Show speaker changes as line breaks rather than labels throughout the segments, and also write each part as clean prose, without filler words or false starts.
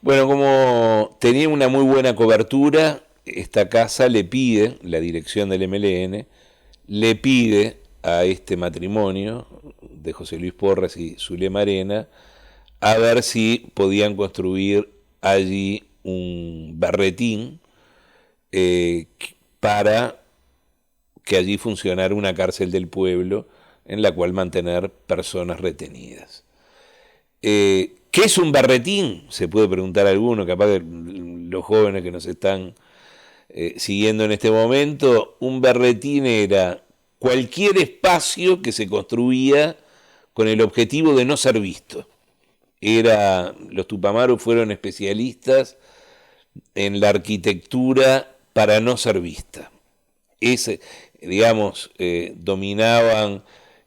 Bueno, como tenía una muy buena cobertura, esta casa le pide, la dirección del MLN, le pide a este matrimonio de José Luis Porras y Zulema Arena a ver si podían construir allí un berretín eh, para que allí funcionara una cárcel del pueblo en la cual mantener personas retenidas. ¿Qué es un berretín? Se puede preguntar alguno, capaz que los jóvenes que nos están siguiendo en este momento. Un berretín era cualquier espacio que se construía con el objetivo de no ser visto. Los Tupamaros fueron especialistas en la arquitectura para no ser vista. Digamos, dominaban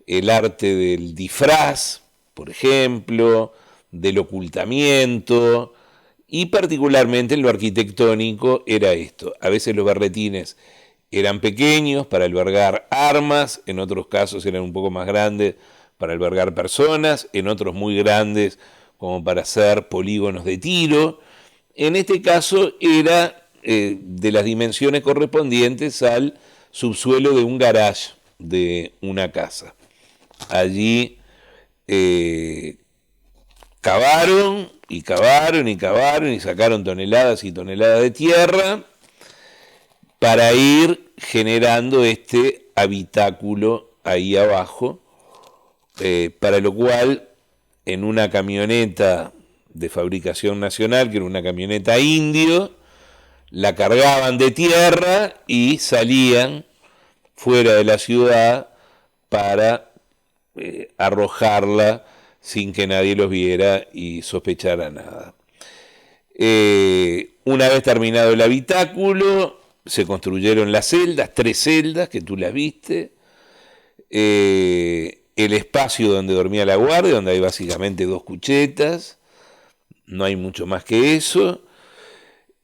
el arte del disfraz, por ejemplo, del ocultamiento, y particularmente en lo arquitectónico era esto. A veces los berretines eran pequeños para albergar armas, en otros casos eran un poco más grandes para albergar personas, en otros muy grandes como para hacer polígonos de tiro. En este caso era de las dimensiones correspondientes al subsuelo de un garage de una casa. Allí eh, cavaron y cavaron y cavaron y sacaron toneladas y toneladas de tierra para ir generando este habitáculo ahí abajo, para lo cual en una camioneta de fabricación nacional, que era una camioneta indio, la cargaban de tierra y salían fuera de la ciudad para arrojarla sin que nadie los viera y sospechara nada. Una vez terminado el habitáculo, se construyeron las celdas, 3 celdas que tú las viste, el espacio donde dormía la guardia, donde hay básicamente 2 cuchetas, no hay mucho más que eso,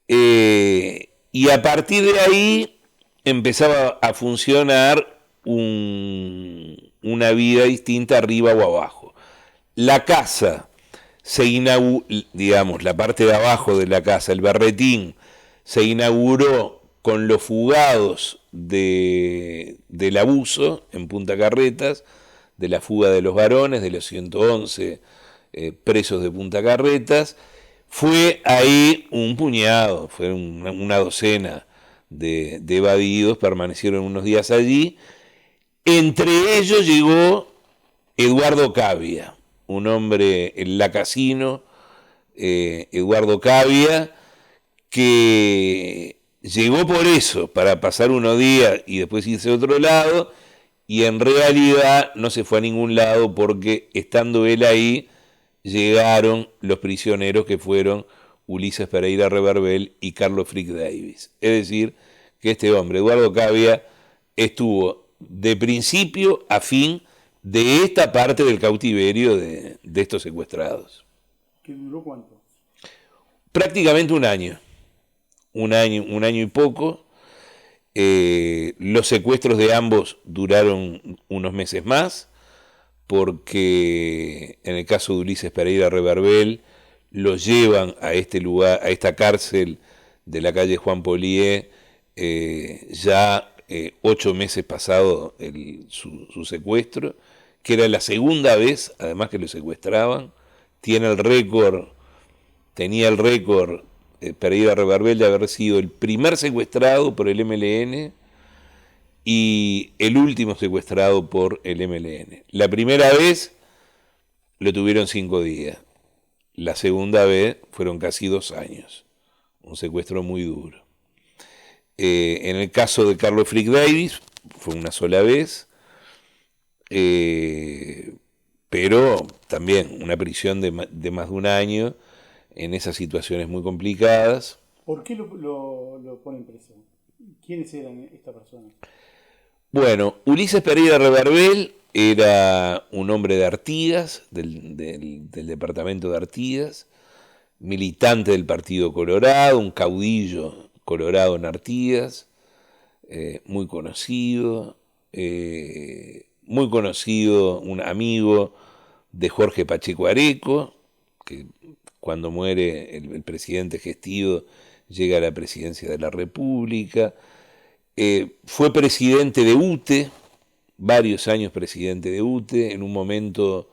y a partir de ahí empezaba a funcionar una vida distinta arriba o abajo. La casa digamos, la parte de abajo de la casa, el berretín, se inauguró con los fugados del abuso en Punta Carretas, de la fuga de los varones, de los 111 presos de Punta Carretas. Fue ahí un puñado, fue una docena de evadidos, permanecieron unos días allí. Entre ellos llegó Eduardo Cavia, un hombre en la casino, Eduardo Cavia, que llegó por eso, para pasar unos días y después irse a otro lado, y en realidad no se fue a ningún lado porque estando él ahí, llegaron los prisioneros que fueron Ulises Pereira Reverbel y Carlos Frick Davis. Es decir, que este hombre, Eduardo Cavia, estuvo de principio a fin de esta parte del cautiverio de estos secuestrados.
¿Qué duró cuánto?
Prácticamente un año y poco. Los secuestros de ambos duraron unos meses más, porque en el caso de Ulises Pereira Reverbel lo llevan a este lugar, a esta cárcel de la calle Juan Polié, ya 8 meses pasado su secuestro, que era la segunda vez, además que lo secuestraban. Tenía el récord Pereira Reverbel de haber sido el primer secuestrado por el MLN y el último secuestrado por el MLN. La primera vez lo tuvieron 5 días, la segunda vez fueron casi 2 años, un secuestro muy duro. En el caso de Carlos Frick Davis fue una sola vez, pero también una prisión de más de un año en esas situaciones muy complicadas.
¿Por qué lo ponen preso? ¿Quiénes eran estas personas?
Bueno, Ulises Pereira Reverbel era un hombre de Artigas, del departamento de Artigas, militante del Partido Colorado, un caudillo colorado en Artigas, muy conocido, un amigo de Jorge Pacheco Areco, que cuando muere el presidente Gestido, llega a la presidencia de la República. Fue presidente de UTE, varios años presidente de UTE, en un momento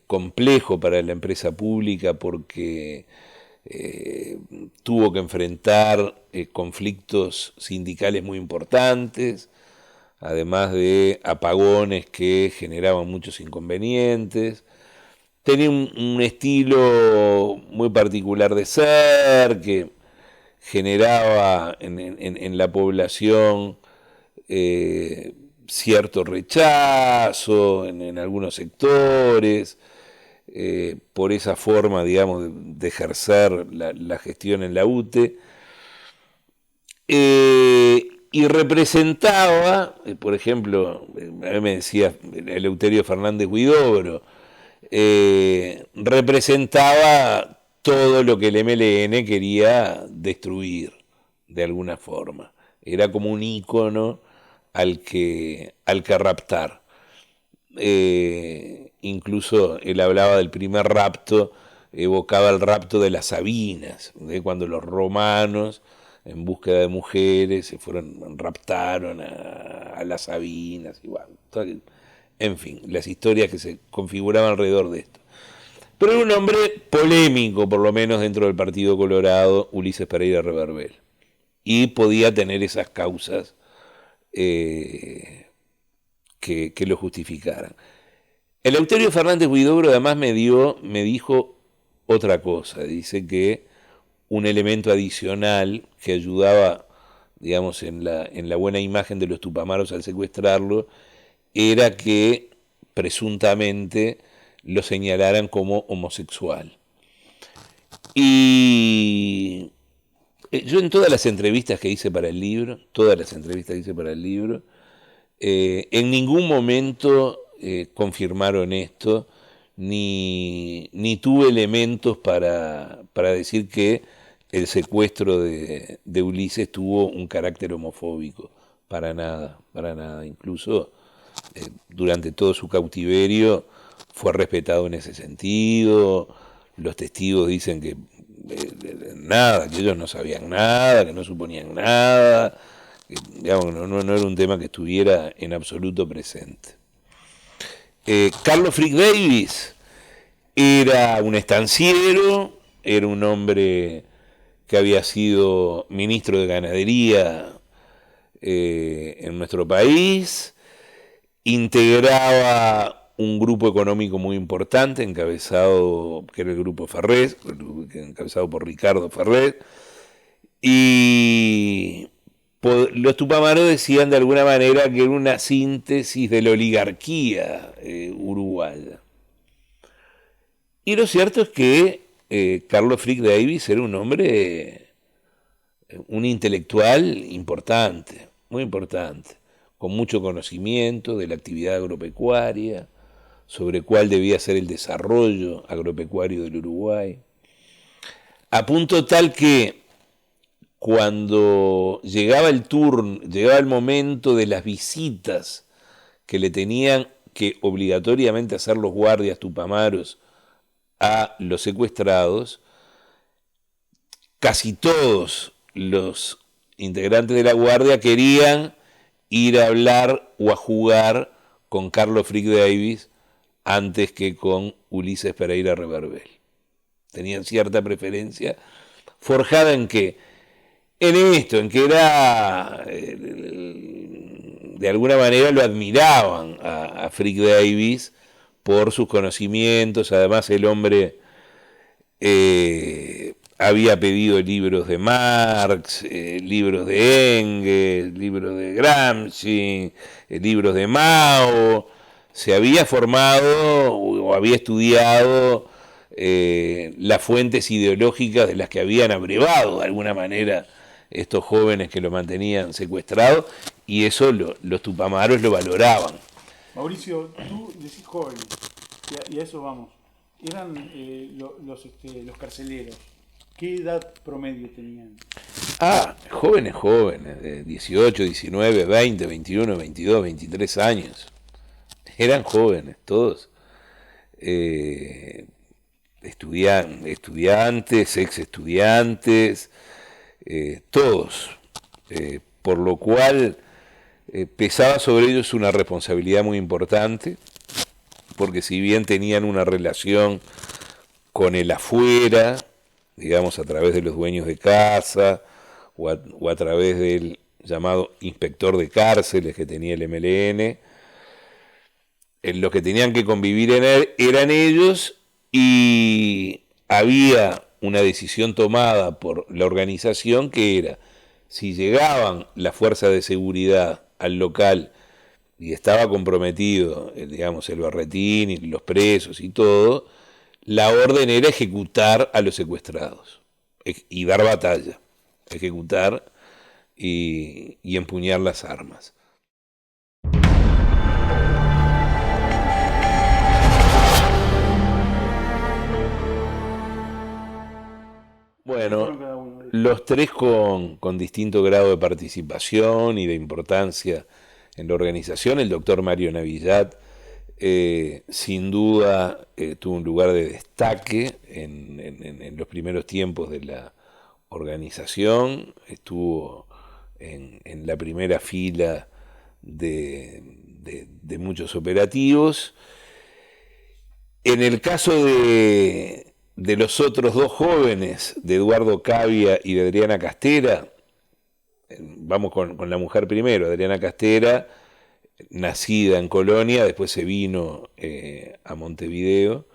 complejo para la empresa pública porque tuvo que enfrentar conflictos sindicales muy importantes, además de apagones que generaban muchos inconvenientes. Tenía un estilo muy particular de ser, que generaba en la población cierto rechazo en algunos sectores, por esa forma, digamos, de ejercer la gestión en la UTE. Y representaba, por ejemplo, a mí me decía Eleuterio Fernández Huidobro, representaba todo lo que el MLN quería destruir de alguna forma. Era como un ícono al que raptar. Incluso él hablaba del primer rapto, evocaba el rapto de las Sabinas, de cuando los romanos, en búsqueda de mujeres, se raptaron a las Sabinas, igual. En fin, las historias que se configuraban alrededor de esto. Pero era un hombre polémico, por lo menos dentro del Partido Colorado, Ulises Pereira Reverbel. Y podía tener esas causas que lo justificaran. Eleuterio Fernández Huidobro además me dijo otra cosa. Dice que un elemento adicional que ayudaba, digamos, en la buena imagen de los tupamaros al secuestrarlo, era que presuntamente lo señalaran como homosexual. Y yo en todas las entrevistas que hice para el libro, en ningún momento confirmaron esto, ni tuve elementos para decir que el secuestro de Ulises tuvo un carácter homofóbico. Para nada. Incluso durante todo su cautiverio fue respetado en ese sentido. Los testigos dicen que nada, que ellos no sabían nada, que no suponían nada, que, digamos, no era un tema que estuviera en absoluto presente. Carlos Frick Davis era un estanciero, era un hombre que había sido ministro de Ganadería en nuestro país, integraba un grupo económico muy importante, encabezado, que era el Grupo Ferrés, encabezado por Ricardo Ferrés, y los tupamaros decían de alguna manera que era una síntesis de la oligarquía uruguaya. Y lo cierto es que Carlos Frick Davis era un hombre, un intelectual importante, muy importante, con mucho conocimiento de la actividad agropecuaria, sobre cuál debía ser el desarrollo agropecuario del Uruguay, a punto tal que cuando llegaba el momento de las visitas que le tenían que obligatoriamente hacer los guardias tupamaros a los secuestrados, casi todos los integrantes de la guardia querían ir a hablar o a jugar con Carlos Frick Davis antes que con Ulises Pereira Reverbel. Tenían cierta preferencia forjada en que era, de alguna manera lo admiraban a Frick Davis por sus conocimientos. Además el hombre había pedido libros de Marx, libros de Engels, libros de Gramsci, libros de Mao. Se había formado o había estudiado las fuentes ideológicas de las que habían abrevado de alguna manera estos jóvenes que lo mantenían secuestrado, y eso los tupamaros lo valoraban.
Mauricio, tú decís jóvenes, y a eso vamos. Eran los carceleros. ¿Qué edad promedio tenían?
Jóvenes, de 18, 19, 20, 21, 22, 23 años. Eran jóvenes, todos. estudiantes, ex estudiantes, todos, por lo cual pesaba sobre ellos una responsabilidad muy importante, porque si bien tenían una relación con el afuera, digamos a través de los dueños de casa o a través del llamado inspector de cárceles que tenía el MLN, en los que tenían que convivir eran ellos, y había una decisión tomada por la organización que era, si llegaban las fuerzas de seguridad al local y estaba comprometido, digamos, el Barretín y los presos y todo, la orden era ejecutar a los secuestrados y dar batalla, ejecutar y empuñar las armas. Bueno, los tres con distinto grado de participación y de importancia en la organización. El doctor Mario Navillat, sin duda, tuvo un lugar de destaque en los primeros tiempos de la organización. Estuvo en la primera fila de muchos operativos. En el caso de los otros dos jóvenes, de Eduardo Cavia y de Adriana Castera, vamos con la mujer primero. Adriana Castera, nacida en Colonia, después se vino a Montevideo.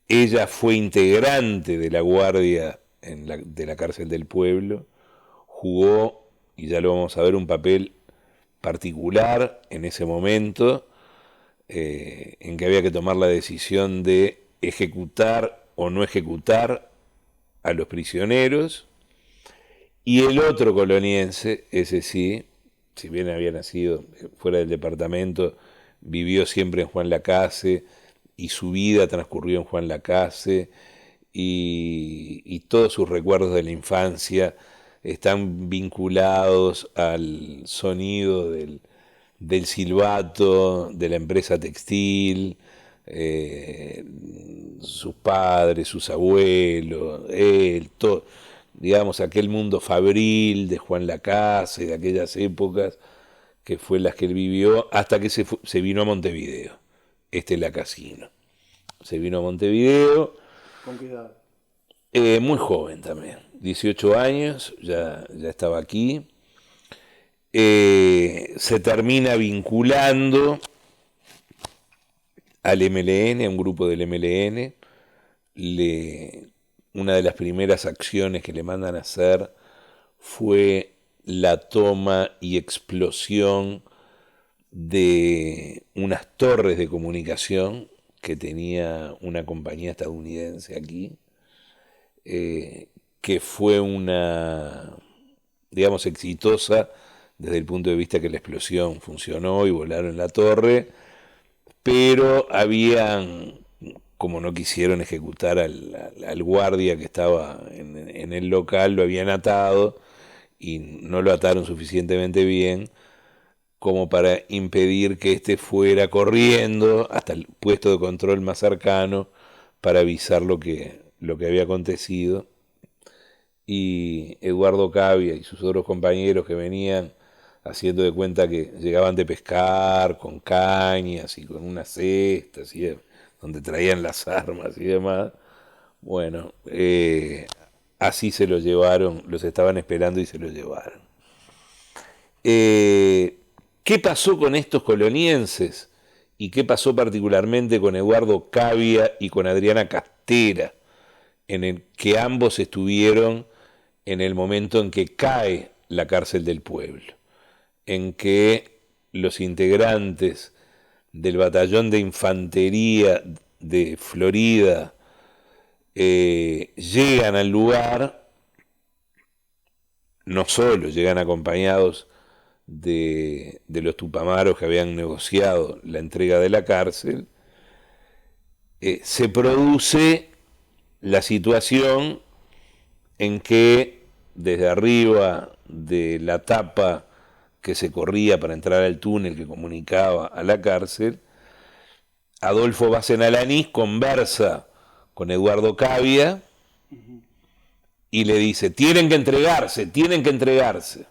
Ella fue integrante de la guardia de la cárcel del pueblo, jugó, y ya lo vamos a ver, un papel particular en ese momento, en que había que tomar la decisión de ejecutar o no ejecutar a los prisioneros. Y el otro coloniense, ese sí, si bien había nacido fuera del departamento, vivió siempre en Juan Lacase y su vida transcurrió en Juan Lacase, y todos sus recuerdos de la infancia están vinculados al sonido del silbato de la empresa textil, sus padres, sus abuelos, él, todo, digamos, aquel mundo fabril de Juan Lacase, de aquellas épocas, que fue las que él vivió, hasta que se vino a Montevideo, lacasino. Se vino a Montevideo.
¿Con qué edad?
Muy joven también, 18 años, ya estaba aquí. Se termina vinculando al MLN, a un grupo del MLN. Una de las primeras acciones que le mandan a hacer fue la toma y explosión de unas torres de comunicación que tenía una compañía estadounidense aquí, que fue digamos, exitosa desde el punto de vista que la explosión funcionó y volaron la torre, pero como no quisieron ejecutar al guardia que estaba en el local, lo habían atado y no lo ataron suficientemente bien como para impedir que éste fuera corriendo hasta el puesto de control más cercano para avisar lo que había acontecido. Y Eduardo Cavia y sus otros compañeros, que venían haciendo de cuenta que llegaban de pescar con cañas y con unas cestas donde traían las armas y demás, bueno, así se los llevaron, los estaban esperando y se los llevaron. ¿Qué pasó con estos colonienses? ¿Y qué pasó particularmente con Eduardo Cavia y con Adriana Castera, en el que ambos estuvieron en el momento en que cae la cárcel del pueblo, en que los integrantes del batallón de infantería de Florida llegan al lugar? No solo llegan acompañados de los tupamaros que habían negociado la entrega de la cárcel, se produce la situación en que desde arriba de la tapa que se corría para entrar al túnel que comunicaba a la cárcel, Adolfo Basen Alanís conversa con Eduardo Cavia y le dice, tienen que entregarse, tienen que entregarse.